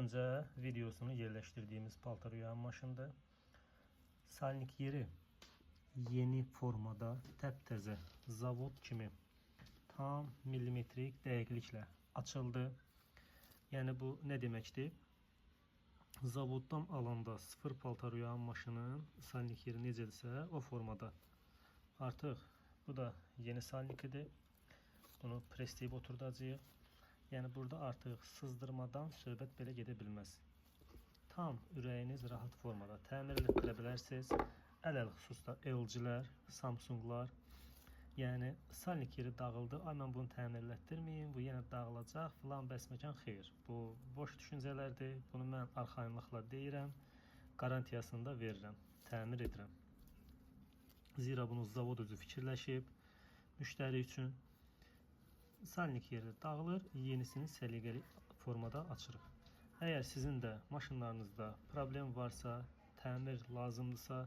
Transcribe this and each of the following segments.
önce videosunu yerleştirdiğimiz paltaryuyan maşındır. Salnik yeri yeni formada təptəzə zavod kimi tam milimetrik dəqiqliklə açıldı. Yani bu ne deməkdir? Zavoddan alanda sıfır paltaryuyan maşının salnik yeri necədirsə o formada. Artıq bu da yeni salnikidir. Bunu presleyib oturdacağıq. Yani burada artıq sızdırmadan söhbət belə gedə bilməz. Tam ürəyiniz rahat formada təmir etdirə bilərsiniz. Ələl xüsusda LG-lər, Samsung-lar. Yəni salnik yeri dağıldı. Ay mən bunu təmir etdirməyim, bu yenə dağılacaq filan bəsməkan xeyr. Bu boş düşüncələrdir. Bunu mən arxayınlıqla deyirəm. Garantiyasını da verirəm. Təmir edirəm. Zira bunu zavod özü fikirləşib müştəri üçün. Salnik yeri dağılır, yenisini səliqəli formada açırıq. Əgər sizin də maşınlarınızda problem varsa, təmir lazımdırsa,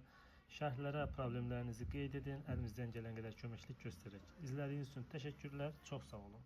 şərhlərə problemlərinizi qeyd edin, əlimizdən gələn qədər köməklik göstərək. İzlədiyiniz üçün təşəkkürlər, çox sağ olun.